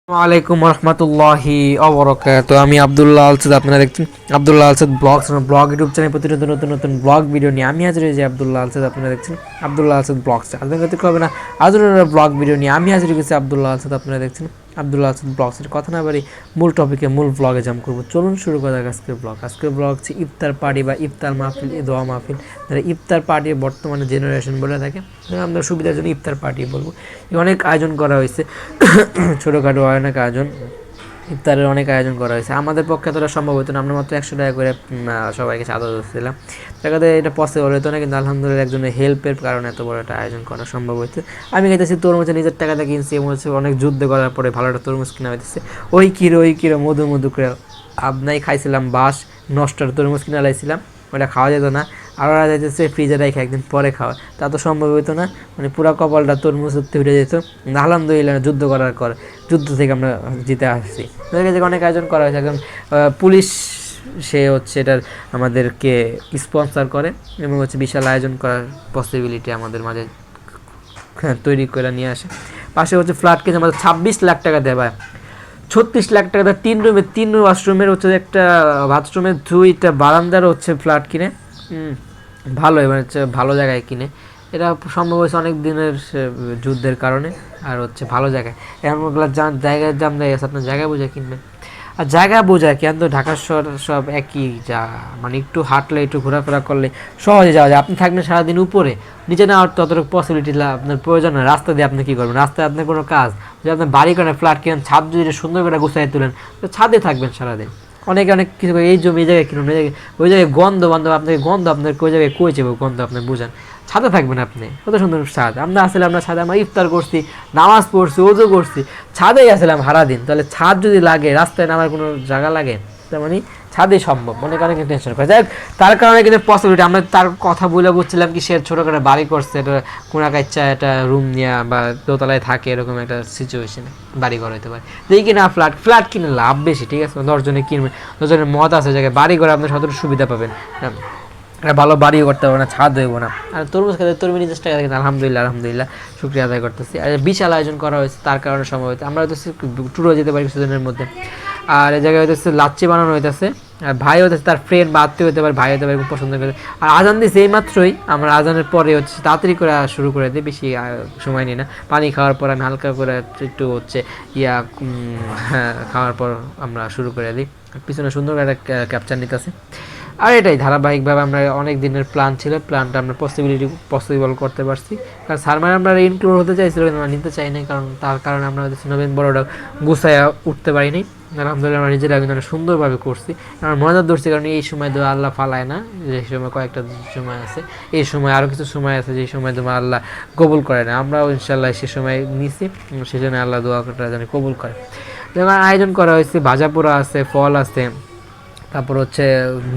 ওয়ালাইকুম রহমতুল্লাহি অবরকাত। আমি আব্দুল্লাহ আলসাদ, আপনারা দেখছেন আব্দুল্লাহ আলসাদ ব্লগ ইউটিউব চ্যানেল। প্রতি নতুন নতুন নতুন ব্লগ ভিডিও নিয়ে আমি হাজির হয়েছি আব্দুল্লাহ আলসাদ। আপনারা দেখছেন আব্দুল্লাহ আলসাদ ব্লগস। আপনাদের কাছে হবে না আজও ব্লগ ভিডিও নিয়ে আমি হাজির হয়েছি আব্দুল্লাহ আলসাদ। আপনারা দেখছেন আব্দুল্লাহ আলসাদ ব্লগসের। কথা না বাড়ি মূল টপিকে, মূল ব্লগে জাম্প করবো। চলুন শুরু করা যাক আজকের ব্লগ হচ্ছে ইফতার পার্টি বা ইফতার মাহফিল, দোয়া মাহফিল। যারা ইফতার পার্টি বর্তমানে জেনারেশন বলে থাকে, আমরা সুবিধার জন্য ইফতার পার্টি বলবো। অনেক আয়োজন করা হয়েছে, ছোটোখাটো অনেক আয়োজন, ইফতারের অনেক আয়োজন করা হয়েছে। আমাদের পক্ষে এতটা সম্ভব হতো না, আমরা মাত্র 100 টাকা করে সবাইকে চাঁদা দিচ্ছিলাম। দেখাতে এটা পসিবল হতো না, কিন্তু আলহামদুলিল্লাহ একজনের হেল্পের কারণে এত বড় একটা আয়োজন করা সম্ভব হয়েছে। আমি খাইতেছি তরমুজ, নিজের টাকাতে কিনছি, এবং হচ্ছে অনেক যুদ্ধ করার পরে ভালো একটা তরমুজ কিনা হইতেছে। ওই কিলো মধু মধু করে আপনাই খাইছিলাম বাস, নষ্ট তরমুজ কিনা লাইছিলাম, ওটা খাওয়া যেত না। আর ওরা যাইতেছে ফ্রিজে রেখে একদিন পরে খাওয়া, তা তো সম্ভব হতো না। মানে পুরো কপালটা তরমুজ উঠতে উঠে যেত। আলহামদুলিল্লাহ যুদ্ধ করার পর, যুদ্ধ থেকে আমরা জিতে আসছি। অনেক আয়োজন করা হয়েছে। একজন পুলিশ, সে হচ্ছে এটার আমাদেরকে স্পন্সর করে, এবং হচ্ছে বিশাল আয়োজন করার পসিবিলিটি আমাদের মাঝে তৈরি করে নিয়ে আসে। পাশে হচ্ছে ফ্ল্যাট কিনে আমাদের 26 লাখ টাকা দেয়, 36 লাখ টাকা দেয়। 3 ওয়াশরুমের হচ্ছে, একটা বাথরুমের 2টা বারান্দার হচ্ছে ফ্ল্যাট কিনে, ভালো, এবার হচ্ছে ভালো জায়গায় কিনে। এটা সম্ভব হয়েছে অনেক দিনের যুদ্ধের কারণে, আর হচ্ছে ভালো জায়গায়। এমনগুলো জায়গায় দাম দেয় আছে, আপনার জায়গা বোঝা কিনবেন। আর জায়গা বোঝায় কেন, তো ঢাকার শহর সব একই জায়গা, মানে একটু হাঁটলে, একটু ঘোরাফেরা করলে সহজে যাওয়া যায়। আপনি থাকবেন সারাদিন উপরে, নিচে নেওয়ার ততটুকু পসিবিলিটি আপনার প্রয়োজন হয়। রাস্তা দিয়ে আপনি কী করবেন? রাস্তায় আপনার কোনো কাজ, যদি আপনার বাড়ি করেন, ফ্ল্যাট কিনেন, ছাদ যদি সুন্দর করে গুছাই তুলেন, তো ছাদে থাকবেন সারাদিন। অনেকে অনেক কিছু করে, এই জমি এই জায়গায় কিনুন, এই জায়গায় ওই জায়গায় গন্ধ বান্ধব, আপনাকে গন্ধ আপনার ওই জায়গায় কই যাবে গন্ধ, আপনি বুঝেন। ছাদে থাকবেন আপনি, কত সুন্দর ছাদ। আমরা আসলে আমরা ছাদে, আমরা ইফতার করছি, নামাজ পড়ছি, ওযু করছি, ছাদেই আসলাম সারাদিন। তাহলে ছাদ যদি লাগে, রাস্তায় নামার কোনো জায়গা লাগে, তার মানে ছাদে সম্ভব। অনেক অনেক টেনশন করে, যাই তার কারণে কিন্তু পসিবিলিটি। আমরা তার কথা বলে বুঝছিলাম কি, সে ছোটো করে বাড়ি করছে, এটা কোনো কাচ্চা একটা রুম নেওয়া বা দোতলায় থাকে, এরকম একটা সিচুয়েশনে বাড়ি ঘর হতে পারে। যেই কিনা ফ্ল্যাট কিনে লাভ বেশি, ঠিক আছে? 10 জনে কিনবে, 10 জনের মত আছে জায়গায়, বাড়ি ঘরে আপনার সতর্ক সুবিধা পাবেন, একটা ভালো বাড়িও করতে পারবো না, ছাদ হইব না। আর তরমুজ খেতে তরমুজ টাকা দেখেন, আলহামদুলিল্লাহ শুক্রিয়া আদায় করতেছি। আর বিশাল আয়োজন করা হয়েছে, তার কারণে সম্ভব হয়েছে। আমরা হয়তো ট্যুরও যেতে পারি কিছুদিনের মধ্যে। আর এই জায়গায় হইতেছে লাচ্ছি বানানো হইতেছে, আর ভাই হইতেছে তার ফ্রেন্ড বা আত্মীয় হতে পারে, ভাই হতে পারে, খুব পছন্দ করে। আর আজান দিয়েছে এই মাত্রই, আমরা আজানের পরে হচ্ছে তাড়াতাড়ি করে শুরু করে দিই, বেশি সময় নিই না। পানি খাওয়ার পর আমি হালকা করে একটু হচ্ছে খাওয়ার পর আমরা শুরু করে দিই। পিছনে সুন্দর একটা ক্যাপচার নিতেছে। আর এটাই ধারাবাহিকভাবে আমরা অনেক দিনের প্ল্যান ছিল, প্ল্যানটা আমরা পসিবল করতে পারছি। কারণ সারমার আমরা ইনক্লুড হতে চাইছিল, কিন্তু আমরা নিতে চাই নাই, কারণ তার কারণে আমরা নভেম্বর ওটা গুছাইয়া উঠতে পারিনি। আলহামদুলিল্লাহ আমরা নিজেরা কিন্তু সুন্দরভাবে করছি। আমরা মজার ধরছি, কারণ এই সময় তো আল্লাহ ফালায় না, যে সময় কয়েকটা সময় আছে, এই সময় আরও কিছু সময় আছে, যে সময় তোমার আল্লাহ কবুল করে না। আমরাও ইনশাল্লাহ সে সময় নিছি, সেজন্য আল্লাহ দোয়াটা যেন কবুল করে। যেমন আয়োজন করা হয়েছে, ভাজা পোড়া আছে, ফল আছে, তারপর হচ্ছে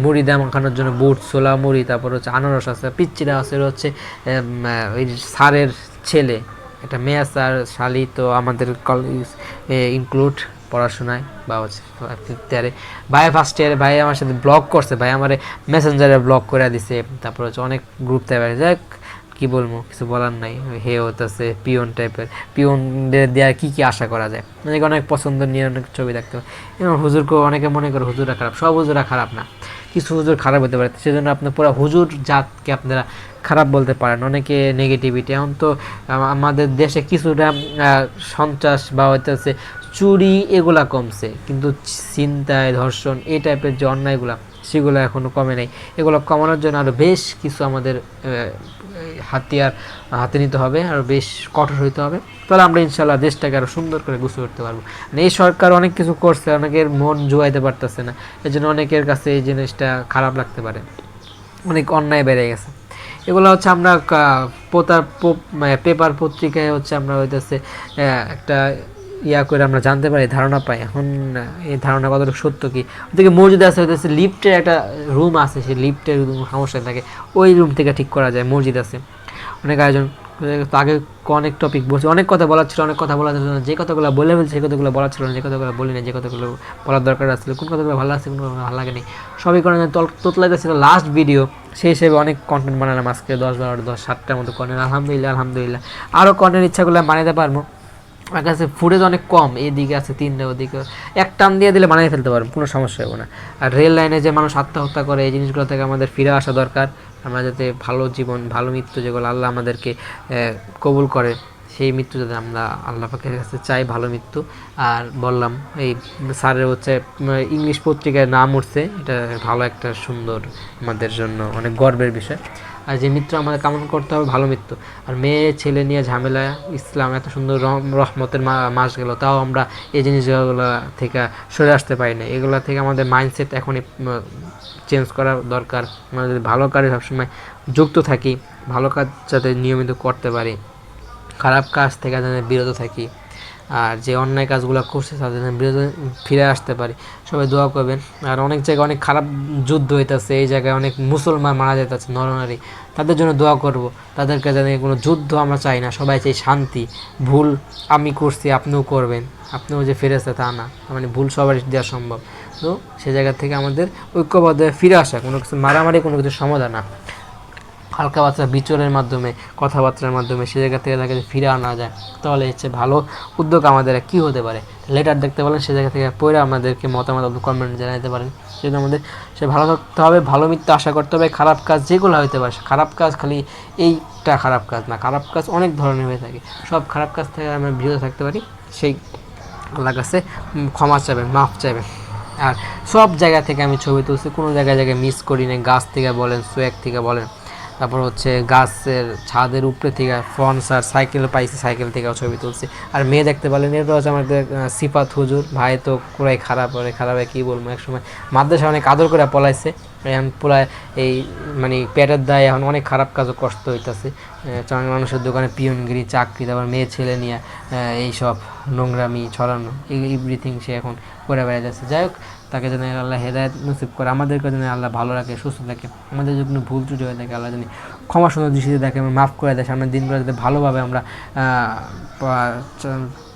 মুড়ি দিয়ে মাখানোর জন্য বুট, ছোলা মুড়ি, তারপর হচ্ছে আনারস আছে, পিচ্চিরা আছে, হচ্ছে ওই স্যারের ছেলে, একটা মেয়ে স্যার শালি, তো আমাদের কলেজ ইনক্লুড পড়াশোনায় বা হচ্ছে ইফতারে। ভাই ফার্স্ট ইয়ারে, ভাই আমার সাথে ব্লগ করছে, ভাই আমার মেসেঞ্জারে ব্লগ করে দিছে। তারপর হচ্ছে অনেক গ্রুপ থেকে, যাক কী বলবো, কিছু বলার নাই। হে হতেছে পিওন টাইপের, পিওনদের দেওয়ার কী কী আশা করা যায়। অনেক অনেক পছন্দ নিয়ে অনেক ছবি দেখতে পারে। এবং হুজুরকেও অনেকে মনে করে হুজুররা খারাপ, সব হুজুরা খারাপ না, কিছু হুজুর খারাপ হতে পারে, সেজন্য আপনার পুরো হুজুর জাতকে আপনারা খারাপ বলতে পারেন। অনেকে নেগেটিভিটি, এখন তো আমাদের দেশে কিছুটা সন্ত্রাস বা হইতেছে চুরি এগুলা কমছে, কিন্তু ছিনতাই, ধর্ষণ, এই টাইপের যে অন্যায়গুলা, সেগুলো এখনও কমে নাই। এগুলো কমানোর জন্য আরও বেশ কিছু আমাদের হাতিয়ার হাতে নিতে হবে, আরও বেশ কঠোর হইতে হবে। তাহলে আমরা ইনশাল্লাহ দেশটাকে আরও সুন্দর করে গুছিয়ে উঠতে পারবো। মানে এই সরকার অনেক কিছু করছে, অনেকের মন জোয়াইতে পারতেছে না, এই জন্য অনেকের কাছে এই জিনিসটা খারাপ লাগতে পারে, অনেক অন্যায় বেড়ে গেছে। এগুলো হচ্ছে আমরা পেপার পত্রিকায় হচ্ছে আমরা হইতেছে একটা করে আমরা জানতে পারি, ধারণা পাই। এখন এই ধারণা কতটুকু সত্য কি, ওদিকে মসজিদে আছে হইতেছে লিফটের একটা রুম আছে, সেই লিফটের সমস্যা থাকে, ওই রুম থেকে ঠিক করা যায়। মসজিদ আছে, অনেক আয়োজন। আগে অনেক টপিক বলছি, অনেক কথা বলার ছিল, অনেক কথা বলা ছিল না, যে কথাগুলো বলে ফেলছে সেই কথাগুলো বলার ছিল না, যে কথাগুলো বলি না, যে কথাগুলো বলার দরকার আসছিল, কোন কথাগুলো ভালো লাগছে, কোন কথাগুলো ভালো লাগেনি, সবই কারণে তোতলাইতে ছিল লাস্ট ভিডিও। সেই হিসেবে অনেক কন্টেন্ট বানালাম আজকে, 10, 12, 10, 7টার মতো কন্টেন্ট। আলহামদুলিল্লাহ আরও কন্টেন্ট ইচ্ছা করলে বানাতে পারবো। আমার কাছে ফুটেজ অনেক কম, এদিকে আছে 3টা, ওদিকে এক টান দিয়ে দিলে বানিয়ে ফেলতে পারবো, কোনো সমস্যা হবে না। আর রেল লাইনে যে মানুষ আত্মহত্যা করে, এই জিনিসগুলো থেকে আমাদের ফিরে আসা দরকার। আমরা যাতে ভালো জীবন, ভালো মৃত্যু, যেগুলো আল্লাহ আমাদেরকে কবুল করে, সেই মৃত্যু যাতে আমরা আল্লাহ পাকের কাছে চাই, ভালো মৃত্যু। আর বললাম এই স্যারের হচ্ছে ইংলিশ পত্রিকায় নাম উঠছে, এটা ভালো একটা সুন্দর, আমাদের জন্য অনেক গর্বের বিষয়। আর যে মৃত্যু আমাদের কামনা করতে হবে ভালো মৃত্যু। আর মেয়ে ছেলে নিয়ে ঝামেলা, ইসলাম এত সুন্দর রহমতের মাস গেল, তাও আমরা এই জিনিসগুলো থেকে সরে আসতে পারি না। এগুলো থেকে আমাদের মাইন্ডসেট এখনই চেঞ্জ করা দরকার। আমরা যদি ভালো কাজে সবসময় যুক্ত থাকি, ভালো কাজ যাতে নিয়মিত করতে পারি, খারাপ কাজ থেকে যেন বিরত থাকি, আর যে অন্যায় কাজগুলো করছে তাদের যেন বিরত ফিরে আসতে পারি। সবাই দোয়া করবেন। আর অনেক জায়গায় অনেক খারাপ যুদ্ধ হইতেছে, এই জায়গায় অনেক মুসলমান মারা যাইতেছে, নরনারী, তাদের জন্য দোয়া করব। তাদেরকে যেন কোনো যুদ্ধ আমরা চাই না, সবাই চাই শান্তি। ভুল আমি করছি, আপনিও করবেন, আপনিও যে ফেরেস্তা তা না, মানে ভুল সবারই দেওয়া সম্ভব। তো সে জায়গা থেকে আমাদের ঐক্যবদ্ধ ফিরে আসা, কোনো কিছু মারামারি কোনো কিছু সমাধান না, হালকা বাচ্চা বিচরণের মাধ্যমে, কথাবার্তার মাধ্যমে সে জায়গা থেকে তাকে ফিরে আনা যায়, তাহলে হচ্ছে ভালো উদ্যোগ আমাদের কী হতে পারে। লেটার দেখতে পারেন, সে জায়গা থেকে পড়ে আমাদেরকে মতামত কমেন্ট জানাতে পারেন। সেজন্য আমাদের সে ভালো থাকতে হবে, ভালো মৃত্যু আশা করতে হবে। খারাপ কাজ যেগুলো হতে পারে, খারাপ কাজ খালি এইটা খারাপ কাজ না, খারাপ কাজ অনেক ধরনের হয়ে থাকে, সব খারাপ কাজ থেকে আমরা বিরত থাকতে পারি, সেই আল্লাহর কাছে ক্ষমা চাইবেন, মাফ চাইবেন। আর সব জায়গা থেকে আমি ছবি তুলছি, কোনো জায়গায় মিস করি না। গাছ থেকে বলেন, সোয়াগ থেকে বলেন, তারপর হচ্ছে গাছের ছাদের উপরে থেকে ফ্রন্ট আর সাইকেল পাইছি, সাইকেল থেকেও ছবি তুলছি। আর মেয়ে দেখতে পেলেন, এটা হচ্ছে আমাদের সিফাত হুজুর ভাই, তো পুরাই খারাপ, ওরে খারাপ কী বলবো, একসময় মাদ্রাসা অনেক আদর করে পলাইছে, এখন পুরাই এই মানে পেটের দায় এখন অনেক খারাপ কাজও কষ্ট হইতেছে। মানুষের দোকানে পিয়নগিরি, চাকরি, তারপর মেয়ে ছেলে নিয়ে এইসব নোংরামি ছড়ানো, এভরিথিং সে এখন করে বেড়ে যাচ্ছে। যাই হোক, তাকে যেন আল্লাহ হেদায়েত নসিব করে, আমাদেরকে যেন আল্লাহ ভালো রাখে, সুস্থ থাকে, আমাদের যদি কোনো ভুল ত্রুটি হয়ে থাকে আল্লাহ যেন ক্ষমা সুন্দর দৃষ্টিতে দেখে, আমরা মাফ করে দেয়, সামনের দিনগুলো যাতে ভালোভাবে আমরা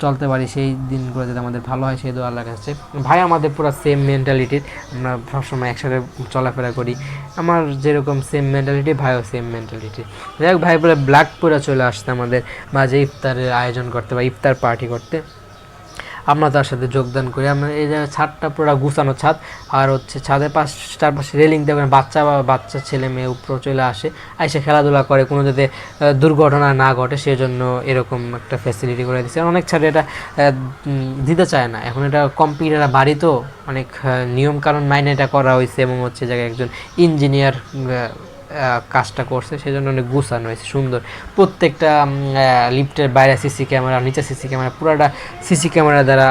চলতে পারি, সেই দিনগুলো যাতে আমাদের ভালো হয়, সেই দোয়া আল্লাহর কাছে। ভাই আমাদের পুরো সেম মেন্টালিটির, আমরা সবসময় একসাথে চলাফেরা করি, আমার যেরকম সেম মেন্টালিটি ভাইও সেম মেন্টালিটি। যাই হোক, ভাই পুরো ব্ল্যাক পুরো চলে আসছে আমাদের মাঝে ইফতারের আয়োজন করতে বা ইফতার পার্টি করতে, আমরা তার সাথে যোগদান করি। আমরা এই যে ছাদটা পুরো গুছানো ছাদ, আর হচ্ছে ছাদের চারপাশে রেলিং দেবেন, বাচ্চা ছেলে মেয়ে উপরে চলে আসে, এসে খেলাধুলা করে, কোনো যাতে দুর্ঘটনা না ঘটে সেজন্য এরকম একটা ফ্যাসিলিটি করে দিচ্ছে। অনেক ছাদে এটা দিতে চায় না, এখন এটা কম্পিউটার বাড়ি, তো অনেক নিয়মকানুন মাইনে এটা করা হয়েছে, এবং হচ্ছে জায়গায় একজন ইঞ্জিনিয়ার কাজটা করছে, সেজন্য অনেক গুছানো হয়েছে, সুন্দর। প্রত্যেকটা লিফটের বাইরে সিসি ক্যামেরা, নিচে সিসি ক্যামেরা, পুরাটা সিসি ক্যামেরা দ্বারা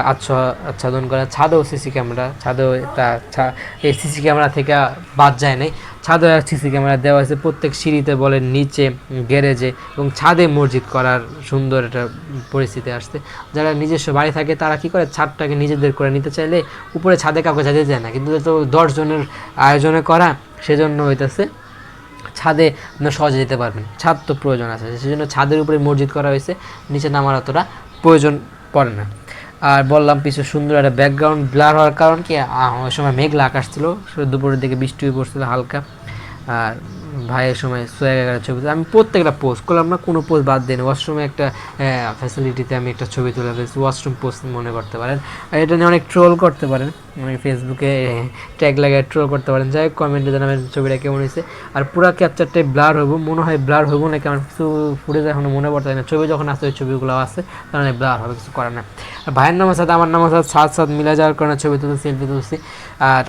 আচ্ছাদন করা। ছাদেও সিসি ক্যামেরা, ছাদেও এই সিসি ক্যামেরা থেকে বাদ যায় নাই, ছাদেও সিসি ক্যামেরা দেওয়া হয়েছে, প্রত্যেক সিঁড়িতে বলেন, নিচে গ্যারেজে, এবং ছাদে মসজিদ করার সুন্দর একটা পরিস্থিতি আসছে। যারা নিজস্ব বাড়ি থাকে তারা কি করে, ছাদটাকে নিজেদের করে নিতে চাইলে উপরে ছাদে কাউকে যেতে চায় না, কিন্তু তো 10 জনের আয়োজনে করা, সেজন্য হইতেছে ছাদে আপনার সহজে যেতে পারবেন, ছাদ তো প্রয়োজন আছে, সেজন্য ছাদের উপরে মসজিদ করা হয়েছে, নিচে নামার অতটা প্রয়োজন পড়ে না। আর বললাম পিছু সুন্দর একটা ব্যাকগ্রাউন্ড ব্লার হওয়ার কারণ কি, ওই সময় মেঘলা আকাশ ছিল, দুপুরের দিকে বৃষ্টি পড়ছিল হালকা। আর ভাইয়ের সময় সোয়াগের ছবি আমি প্রত্যেকটা পোস্ট করলাম না, কোনো পোস্ট বাদ দিই না। ওয়াশরুমে একটা ফ্যাসিলিটিতে আমি একটা ছবি তুলে ফেলেছি, ওয়াশরুম পোস্ট মনে করতে পারেন। আর এটা নিয়ে অনেক ট্রোল করতে পারেন, মানে ফেসবুকে ট্যাগ লাগিয়ে ট্রোল করতে পারেন। যাই হোক, কমেন্টে জানাবেন ছবিটা কেমন হয়েছে। আর পুরো ক্যাপচারটাই ব্লার হবো, মনে হয় ব্লার হবো নাকি আমার কিছু ফুটেজ এখনও মনে পড়তে না, ছবি যখন আসছে ওই ছবিগুলো আছে, কারণ ব্লার হবে, কিছু করার না। আর ভাইয়ের নামের সাথে আমার নামের সাথে সাথ মিলে যাওয়ার কারণে ছবি তুলতে সেলফি তুলছি। আর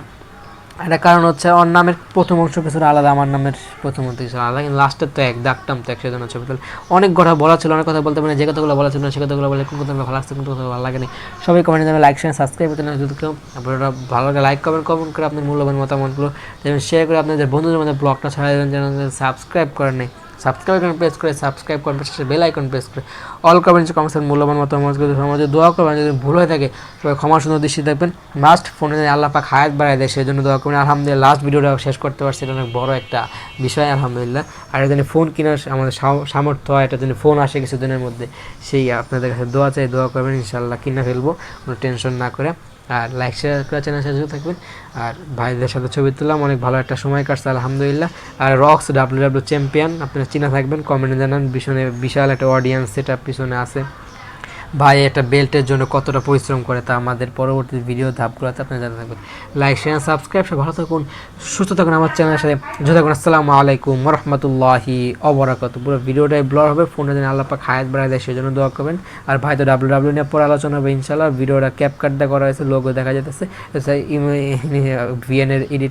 একটা কারণ হচ্ছে ওর নামের প্রথম অংশ কিছুটা আলাদা, আমার নামের প্রথম অংশ কিছু আলাদা, কিন্তু লাস্টের তো এক, দাগটাম তো এক, সেজন্য ছবি তুলে। অনেক কথা বলা ছিল, অনেক কথা বলতে পারি, যে কথাগুলো বলা ছিল না সে কথাগুলো বলে, কোন কথা ভালো লাগছে, কোন কথা ভালো লাগেনি। সবাই কমেন্টে যাবে, লাইক শেয়ার সাবস্ক্রাইব করতে না, যদি কেউ আপনারা ভালো লাগে লাইক কমেন্ট করে আপনার মূল্যবান মতামতগুলো যেমন শেয়ার করে, আপনাদের বন্ধুদের মধ্যে ব্লগটা ছড়াই দেবেন, যেন সাবস্ক্রাইব করেন নেই, সাবস্ক্রাইব আইকন প্রেস করে সাবস্ক্রাইব করবেন, পাশে বেল আইকন প্রেস করে অল কমেন্টের মূল্যবান মতামতগুলো সমাজে দোয়া করবেন। যদি ভুল হয়ে থাকে সবাই ক্ষমা সুন্দর দৃষ্টি দেখবেন। মাস্ট ফোনে আল্লাহ পাক হায়াত বাড়ায় দেয়, সেই জন্য দোয়া করবেন। আলহামদুলিল্লাহ লাস্ট ভিডিওটা শেষ করতে পারছি, এটা অনেক বড় একটা বিষয় আলহামদুলিল্লাহ। আর এটা যদি ফোন কেনার আমাদের সামর্থ্য হয়, এটা যদি ফোন আসে কিছুদিনের মধ্যে, সেই আপনাদের কাছে দোয়া চাই, দোয়া করবেন, ইনশাআল্লাহ কিনে ফেলবো, কোনো টেনশন না করে। আর লাইক শেয়ার করে চ্যানেল সাথে থাকবেন। আর ভাইদের সাথে ছবি তুললাম, অনেক ভালো একটা সময় কাটছে আলহামদুলিল্লাহ। আর রক্স ডাব্লিউ চ্যাম্পিয়ন আপনারা চিনা থাকবেন, কমেন্টে জানান, পিছনে বিশাল একটা অডিয়েন্স সেট আপ পিছনে আছে। ভাই একটা বেল্টের জন্য কতটা পরিশ্রম করে তা আমাদের পরবর্তী ভিডিও ধাপগুলোতে আপনারা জানতে থাকবেন। লাইক শেয়ার সাবস্ক্রাইব, সব ভালো থাকুন, সুস্থ থাকুন আমার চ্যানেলের সাথে যুক্ত থাকুন। আসসালামু আলাইকুম ওয়া রাহমাতুল্লাহি ওয়া বারাকাতুহু। পুরো ভিডিওটাই ব্লর হবে, ফোনে যেন আল্লাহ পাক হায়াত বাড়ায় দেয় সেজন্য দোয়া করবেন। আর ভাই তো ডাব্লিউ নিয়ে পরে আলোচনা হবে ইনশাআল্লাহ। ভিডিওটা ক্যাপকাট করা হয়েছে, লোগো দেখা যাচ্ছে, ভিএন এর এডিট